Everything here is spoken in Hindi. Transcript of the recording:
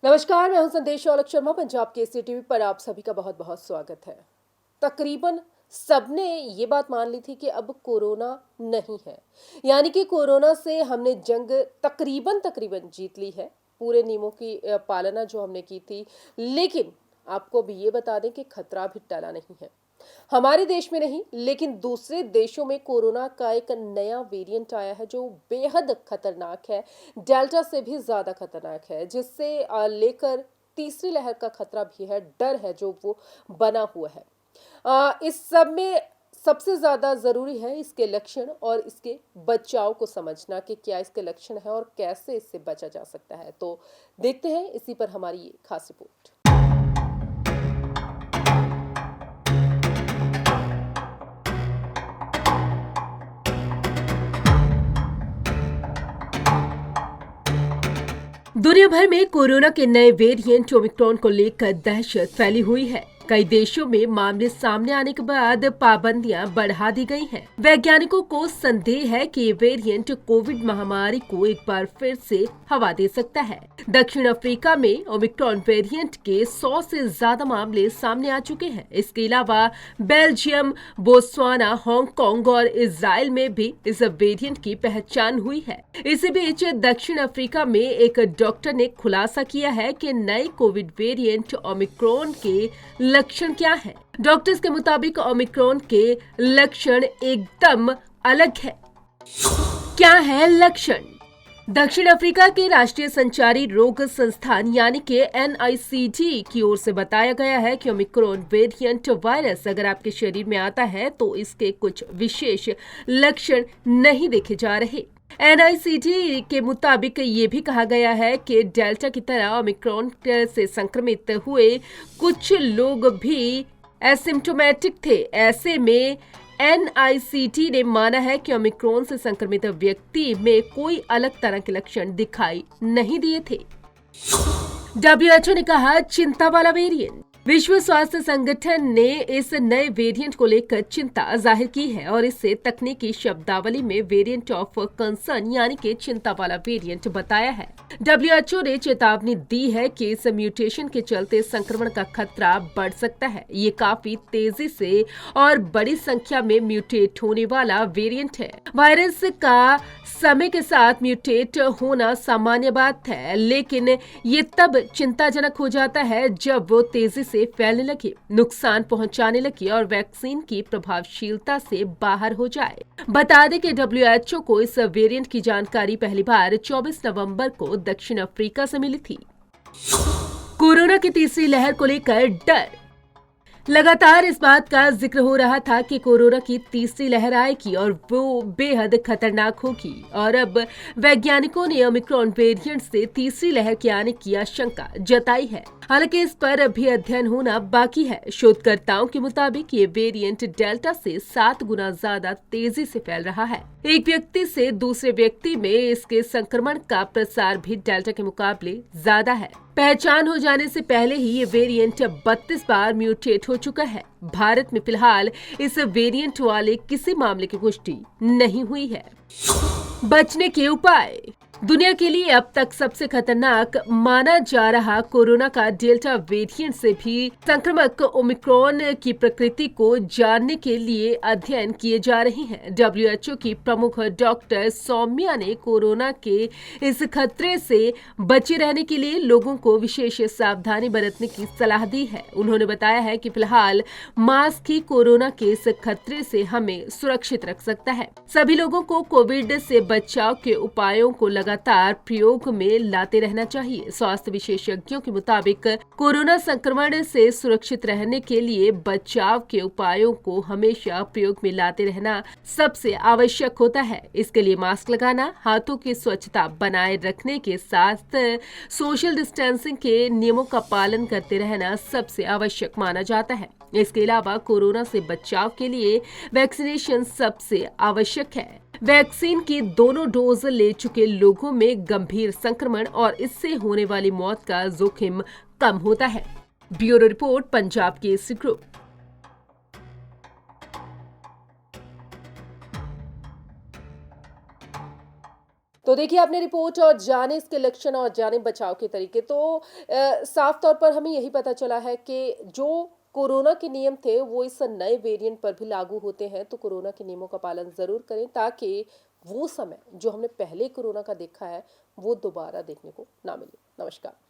नमस्कार, मैं हूं संदेश औलख शर्मा। पंजाब केसरी टीवी पर आप सभी का बहुत बहुत स्वागत है। तकरीबन सबने ये बात मान ली थी कि अब कोरोना नहीं है, यानी कि कोरोना से हमने जंग तकरीबन तकरीबन जीत ली है। पूरे नियमों की पालना जो हमने की थी, लेकिन आपको भी ये बता दें कि खतरा भी टला नहीं है। हमारे देश में नहीं, लेकिन दूसरे देशों में कोरोना का एक नया वेरिएंट आया है जो बेहद खतरनाक है। डेल्टा से भी ज़्यादा खतरनाक है, जिससे लेकर तीसरी लहर का खतरा भी है, डर है जो वो बना हुआ है। इस सब में सबसे ज़्यादा ज़रूरी है इसके लक्षण और इसके बचाव को समझना कि क्या इसके लक्षण है और कैसे इससे बचा जा सकता है। तो देखते हैं इसी पर हमारी ये खास रिपोर्ट। दुनिया भर में कोरोना के नए वेरिएंट ओमिक्रॉन को लेकर दहशत फैली हुई है। कई देशों में मामले सामने आने के बाद पाबंदियां बढ़ा दी गई हैं। वैज्ञानिकों को संदेह है कि ये वेरिएंट कोविड महामारी को एक बार फिर से हवा दे सकता है। दक्षिण अफ्रीका में ओमिक्रॉन वेरिएंट के 100 से ज्यादा मामले सामने आ चुके हैं। इसके अलावा बेल्जियम, बोत्सवाना, हांगकांग और इजराइल में भी इस वेरिएंट की पहचान हुई है। इसी बीच दक्षिण अफ्रीका में एक डॉक्टर ने खुलासा किया है कि नए कोविड वेरिएंट ओमिक्रॉन के लक्षण क्या है। डॉक्टर्स के मुताबिक ओमिक्रॉन के लक्षण एकदम अलग है। क्या है लक्षण? दक्षिण अफ्रीका के राष्ट्रीय संचारी रोग संस्थान यानी कि NICD की ओर से बताया गया है कि ओमिक्रॉन वेरिएंट वायरस अगर आपके शरीर में आता है तो इसके कुछ विशेष लक्षण नहीं देखे जा रहे। NICD के मुताबिक ये भी कहा गया है कि डेल्टा की तरह ओमिक्रॉन से संक्रमित हुए कुछ लोग भी एसिम्प्टोमेटिक थे। ऐसे में NICD ने माना है कि ओमिक्रॉन से संक्रमित व्यक्ति में कोई अलग तरह के लक्षण दिखाई नहीं दिए थे। WHO ने कहा चिंता वाला वेरिएंट। विश्व स्वास्थ्य संगठन ने इस नए वेरिएंट को लेकर चिंता जाहिर की है और इसे तकनीकी शब्दावली में वेरिएंट ऑफ कंसर्न यानी कि चिंता वाला वेरिएंट बताया है। WHO ने चेतावनी दी है कि इस म्यूटेशन के चलते संक्रमण का खतरा बढ़ सकता है। ये काफी तेजी से और बड़ी संख्या में म्यूटेट होने वाला वेरिएंट है। वायरस का समय के साथ म्यूटेट होना सामान्य बात है, लेकिन ये तब चिंताजनक हो जाता है जब वो तेजी से फैलने लगे, नुकसान पहुंचाने लगे और वैक्सीन की प्रभावशीलता से बाहर हो जाए। बता दें कि WHO को इस वेरिएंट की जानकारी पहली बार 24 नवंबर को दक्षिण अफ्रीका से मिली थी। कोरोना की तीसरी लहर को लेकर डर। लगातार इस बात का जिक्र हो रहा था कि कोरोना की तीसरी लहर आएगी और वो बेहद खतरनाक होगी और अब वैज्ञानिकों ने ओमिक्रॉन वेरिएंट से तीसरी लहर के आने की आशंका जताई है। हालांकि इस पर अभी अध्ययन होना बाकी है। शोधकर्ताओं के मुताबिक ये वेरिएंट डेल्टा से 7 गुना ज्यादा तेजी से फैल रहा है। एक व्यक्ति से दूसरे व्यक्ति में इसके संक्रमण का प्रसार भी डेल्टा के मुकाबले ज्यादा है। पहचान हो जाने से पहले ही ये वेरिएंट 32 बार म्यूटेट हो चुका है। भारत में फिलहाल इस वेरिएंट वाले किसी मामले की पुष्टि नहीं हुई है। बचने के उपाय। दुनिया के लिए अब तक सबसे खतरनाक माना जा रहा कोरोना का डेल्टा वेरिएंट से भी संक्रामक ओमिक्रॉन की प्रकृति को जानने के लिए अध्ययन किए जा रहे हैं। WHO की प्रमुख डॉक्टर सौम्या ने कोरोना के इस खतरे से बचे रहने के लिए लोगों को विशेष सावधानी बरतने की सलाह दी है। उन्होंने बताया है कि फिलहाल मास्क ही कोरोना के इस खतरे से हमें सुरक्षित रख सकता है। सभी लोगों को कोविड से बचाव के उपायों को लगातार प्रयोग में लाते रहना चाहिए। स्वास्थ्य विशेषज्ञों के मुताबिक कोरोना संक्रमण से सुरक्षित रहने के लिए बचाव के उपायों को हमेशा प्रयोग में लाते रहना सबसे आवश्यक होता है। इसके लिए मास्क लगाना, हाथों की स्वच्छता बनाए रखने के साथ सोशल डिस्टेंसिंग के नियमों का पालन करते रहना सबसे आवश्यक माना जाता है। इसके अलावा कोरोना से बचाव के लिए वैक्सीनेशन सबसे आवश्यक है। वैक्सीन की दोनों डोज ले चुके लोगों में गंभीर संक्रमण और इससे होने वाली मौत का जोखिम कम होता है। Bureau report, Punjab Kesari group. तो देखिए आपने रिपोर्ट और जाने इसके लक्षण और जाने बचाव के तरीके। तो साफ तौर पर हमें यही पता चला है कि जो कोरोना के नियम थे वो इस नए वेरिएंट पर भी लागू होते हैं। तो कोरोना के नियमों का पालन ज़रूर करें ताकि वो समय जो हमने पहले कोरोना का देखा है वो दोबारा देखने को ना मिले। नमस्कार।